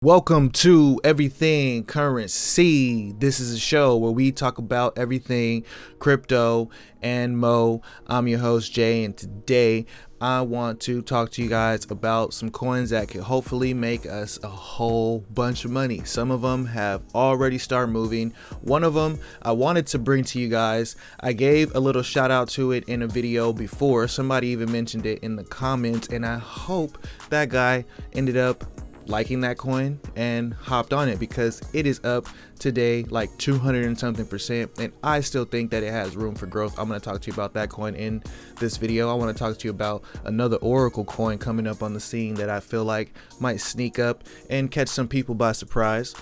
Welcome to Everything Currency. This is a show where we talk about everything crypto and mo. I'm your host Jay, and today I want to talk to you guys about some coins that could hopefully make us a whole bunch of money. Some of them have already started moving. One of them I wanted to bring to you guys. I gave a little shout out to it in a video before. Somebody even mentioned it in the comments, and I hope that guy ended up liking that coin and hopped on it, because it is up today like 200 and something percent, and I still think that it has room for growth. I'm going to talk to you about that coin in this video. I want to talk to you about another Oracle coin coming up on the scene that I feel like might sneak up and catch some people by surprise.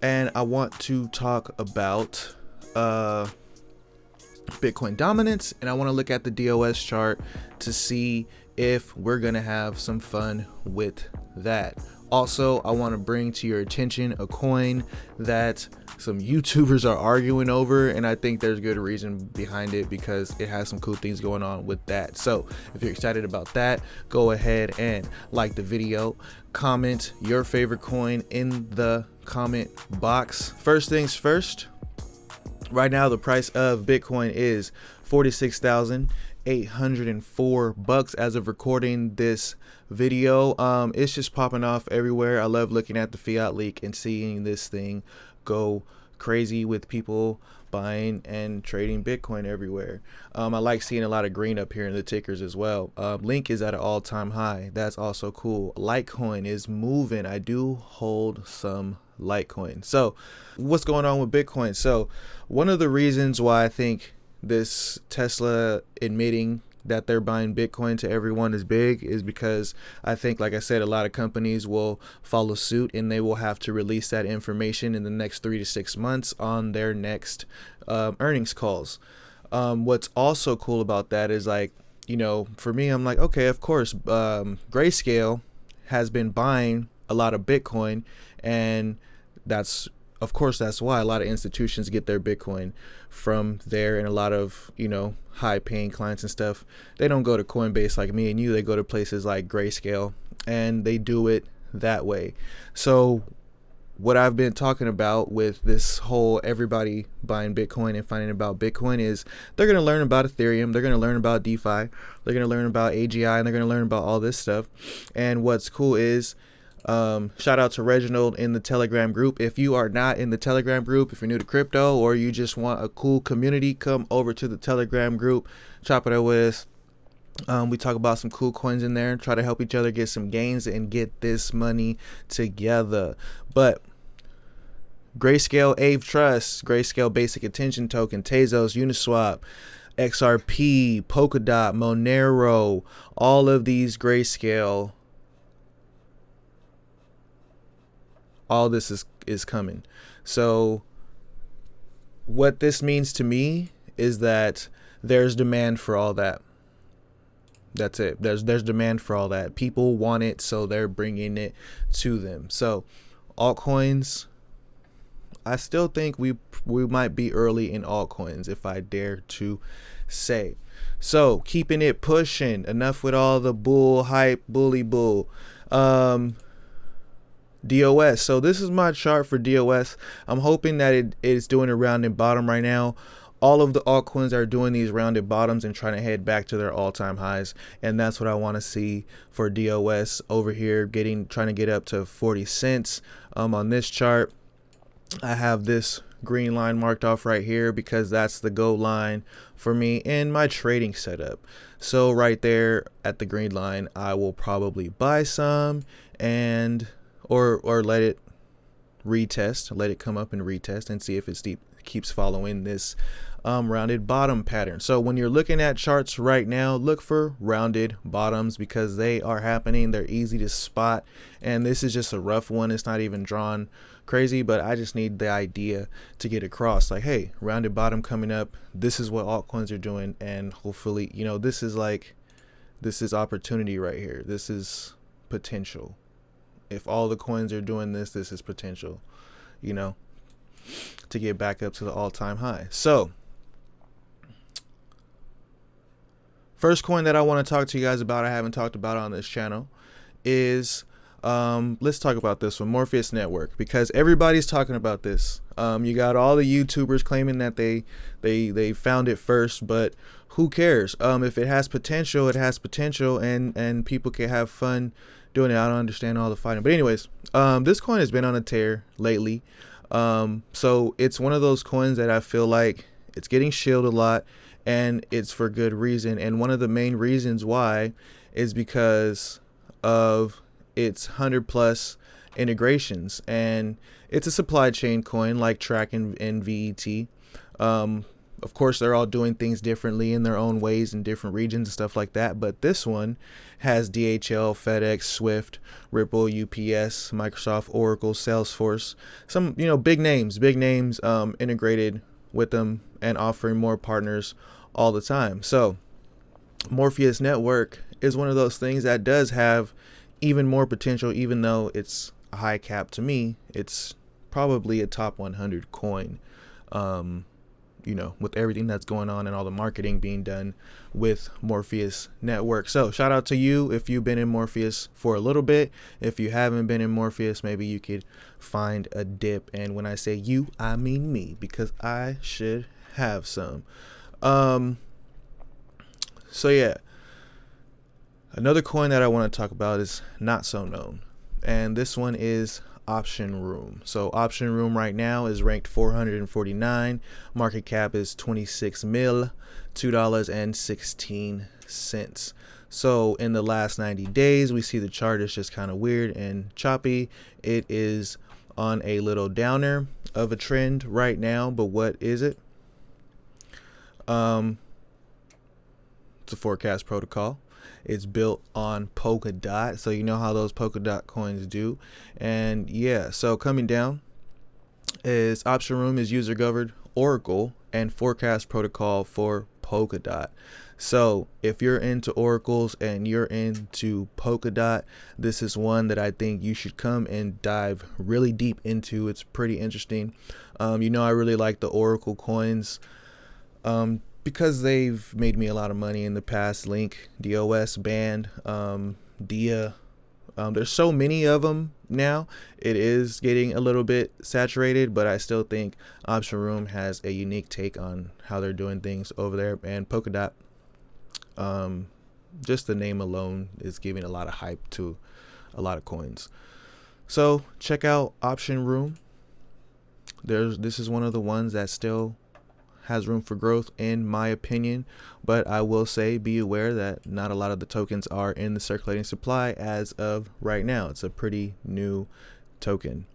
And I want to talk about Bitcoin dominance, and I want to look at the DOS chart to see if we're going to have some fun with that. Also, I want to bring to your attention a coin that some YouTubers are arguing over, and I think there's good reason behind it because it has some cool things going on with that. So if you're excited about that, go ahead and like the video, comment your favorite coin in the comment box. First things first, right now the price of Bitcoin is $46,804 as of recording this video. It's just popping off everywhere. I love looking at the fiat leak and seeing this thing go crazy with people buying and trading Bitcoin everywhere. I like seeing a lot of green up here in the tickers as well. Link is at an all-time high. That's also cool. Litecoin is moving. I do hold some Litecoin. So what's going on with Bitcoin? So one of the reasons why I think this Tesla admitting that they're buying Bitcoin to everyone is big is because I think, like I said, a lot of companies will follow suit, and they will have to release that information in the next 3 to 6 months on their next earnings calls. What's also cool about that is, like, you know, for me, I'm like, okay, of course, Grayscale has been buying a lot of Bitcoin, and that's why a lot of institutions get their Bitcoin from there, and a lot of, you know, high paying clients and stuff, they don't go to Coinbase like me and you. They go to places like Grayscale, and they do it that way. So what I've been talking about with this whole everybody buying Bitcoin and finding about Bitcoin is they're going to learn about Ethereum, they're going to learn about DeFi, they're going to learn about AGI, and they're going to learn about all this stuff. And what's cool is, shout out to Reginald in the Telegram group. If you are not in the Telegram group, if you're new to crypto, or you just want a cool community, come over to the Telegram group, chop it up with us. We talk about some cool coins in there, try to help each other get some gains and get this money together. But Grayscale Ave Trust, Grayscale Basic Attention Token, Tezos, Uniswap, XRP, Polkadot, Monero, all of these Grayscale, all this is coming. So what this means to me is that there's demand for all that. That's it. There's demand for all that. People want it, so they're bringing it to them. So altcoins, I still think we might be early in altcoins, if I dare to say. So keeping it pushing. Enough with all the bull hype, bully bull. DOS. So this is my chart for DOS. I'm hoping that it is doing a rounded bottom right now. All of the altcoins are doing these rounded bottoms and trying to head back to their all-time highs, and that's what I want to see for DOS over here, trying to get up to 40 cents. On this chart, I have this green line marked off right here because that's the go line for me in my trading setup. So right there at the green line, I will probably buy some and or let it retest, let it come up and retest and see if it keeps following this rounded bottom pattern. So when you're looking at charts right now, look for rounded bottoms because they are happening. They're easy to spot, and this is just a rough one. It's not even drawn crazy, but I just need the idea to get across, like, hey, rounded bottom coming up, this is what altcoins are doing, and hopefully, you know, this is opportunity right here. This is potential. If all the coins are doing this, this is potential, you know, to get back up to the all-time high. So first coin that I want to talk to you guys about, I haven't talked about on this channel, is Let's talk about this one, Morpheus Network, because everybody's talking about this. You got all the YouTubers claiming that they found it first, but who cares? If it has potential, it has potential, and people can have fun doing it. I don't understand all the fighting, but anyways, this coin has been on a tear lately. So it's one of those coins that I feel like it's getting shielded a lot, and it's for good reason. And one of the main reasons why is because of its 100+ integrations, and it's a supply chain coin like Track and VET. Of course, they're all doing things differently in their own ways in different regions and stuff like that. But this one has DHL, FedEx, Swift, Ripple, UPS, Microsoft, Oracle, Salesforce, some big names integrated with them and offering more partners all the time. So Morpheus Network is one of those things that does have even more potential, even though it's a high cap. To me, it's probably a top 100 coin. With everything that's going on and all the marketing being done with Morpheus Network. So shout out to you if you've been in Morpheus for a little bit. If you haven't been in Morpheus, maybe you could find a dip. And when I say you, I mean me, because I should have some. So yeah, another coin that I want to talk about is not so known, and this one is Option Room. So Option Room right now is ranked 449. Market cap is 26 mil, $2.16. So in the last 90 days, we see the chart is just kind of weird and choppy. It is on a little downer of a trend right now, but what is it? It's a forecast protocol. It's built on Polkadot, so you know how those Polkadot coins do. And yeah, so coming down is Option Room is user governed Oracle and forecast protocol for Polkadot. So if you're into oracles and you're into Polkadot, this is one that I think you should come and dive really deep into. It's pretty interesting. I really like the Oracle coins. Because they've made me a lot of money in the past. Link, DOS, Band, Dia. There's so many of them now. It is getting a little bit saturated, but I still think Option Room has a unique take on how they're doing things over there. And Polkadot, just the name alone is giving a lot of hype to a lot of coins. So check out Option Room. This is one of the ones that still has room for growth in my opinion, but I will say be aware that not a lot of the tokens are in the circulating supply as of right now. It's a pretty new token.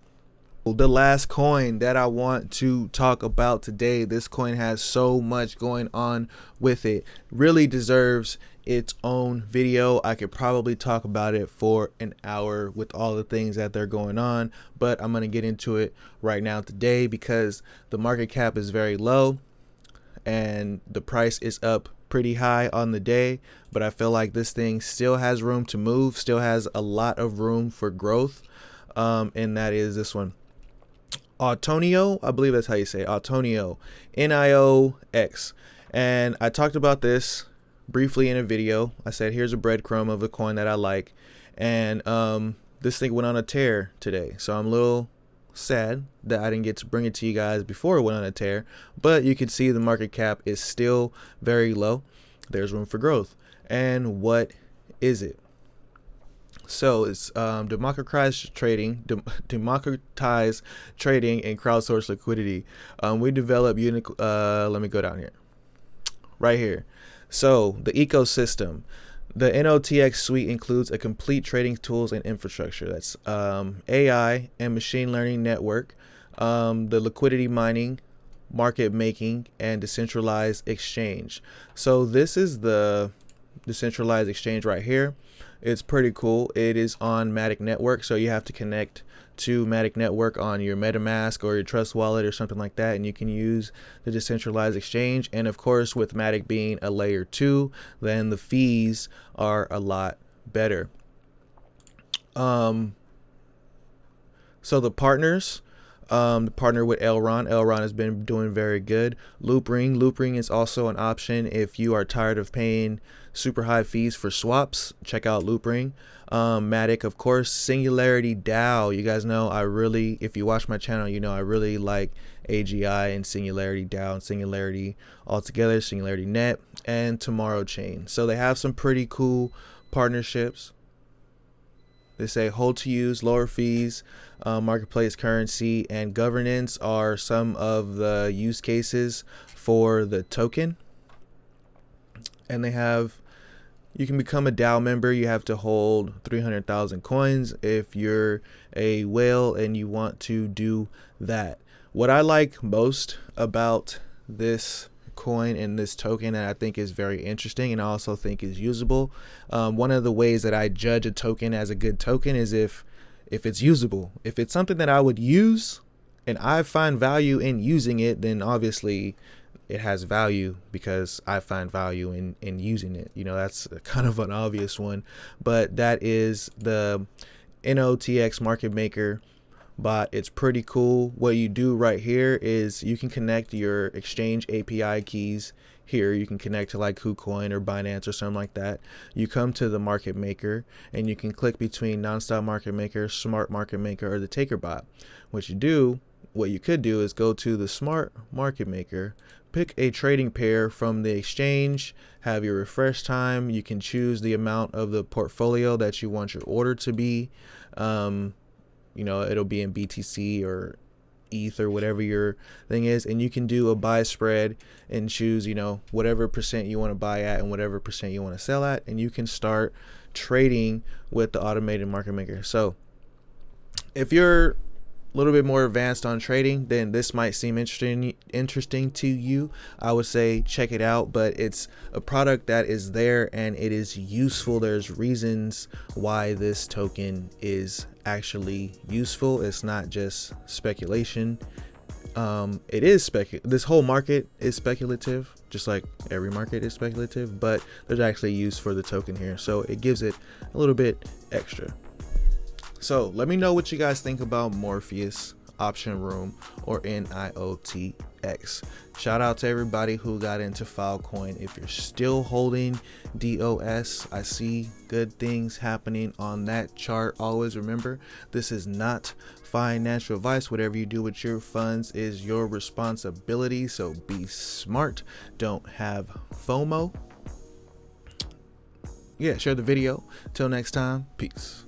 The last coin that I want to talk about today, this coin has so much going on with it, really deserves its own video. I could probably talk about it for an hour with all the things that they're going on, but I'm going to get into it right now today because the market cap is very low and the price is up pretty high on the day, but I feel like this thing still has room to move, still has a lot of room for growth, and that is this one, Autonio. I believe that's how you say it, Autonio, NIOX. And I talked about this briefly in a video. I said here's a breadcrumb of a coin that I like, and this thing went on a tear today, so I'm a little sad that I didn't get to bring it to you guys before it went on a tear, but you can see the market cap is still very low. There's room for growth. And what is it? So it's democratized trading and crowdsourced liquidity. We develop let me go down here, right here. So the ecosystem. The NOTX suite includes a complete trading tools and infrastructure. That's AI and machine learning network, the liquidity mining, market making, and decentralized exchange. So this is the decentralized exchange right here. It's pretty cool. It is on Matic Network, so you have to connect to Matic Network on your MetaMask or your Trust Wallet or something like that, and you can use the decentralized exchange. And of course, with Matic being a layer 2, then the fees are a lot better. So the partners, Partner with Elron. Elron has been doing very good. Loopring. Loopring is also an option if you are tired of paying super high fees for swaps. Check out Loopring. Matic, of course. Singularity DAO. You guys know if you watch my channel, you know I really like AGI and Singularity DAO and Singularity altogether, Singularity Net, and Tomorrow Chain. So they have some pretty cool partnerships. They say hold to use, lower fees, marketplace currency, and governance are some of the use cases for the token. And you can become a DAO member. You have to hold 300,000 coins if you're a whale and you want to do that. What I like most about this coin and this token that I think is very interesting and I also think is usable. One of the ways that I judge a token as a good token is if it's usable. If it's something that I would use and I find value in using it, then obviously it has value because I find value in using it. You know, that's kind of an obvious one, but that is the NIOX market maker bot. It's pretty cool. What you do right here is you can connect your exchange API keys here. You can connect to like Kucoin or Binance or something like that. You come to the market maker and you can click between nonstop market maker, smart market maker, or the taker bot. What you could do is go to the smart market maker, pick a trading pair from the exchange, have your refresh time. You can choose the amount of the portfolio that you want your order to be. You know, it'll be in BTC or ETH or whatever your thing is, and you can do a buy spread and choose, you know, whatever percent you want to buy at and whatever percent you want to sell at, and you can start trading with the automated market maker. So if you're a little bit more advanced on trading, then this might seem interesting to you. I would say check it out, but it's a product that is there and it is useful. There's reasons why this token is actually useful. It's not just speculation. This whole market is speculative, just like every market is speculative, but there's actually use for the token here, so it gives it a little bit extra. So let me know what you guys think about Morpheus, Option Room, or NIOX. Shout out to everybody who got into Filecoin. If you're still holding DOS, I see good things happening on that chart. Always remember, this is not financial advice. Whatever you do with your funds is your responsibility. So be smart. Don't have FOMO. Yeah, share the video. Till next time, peace.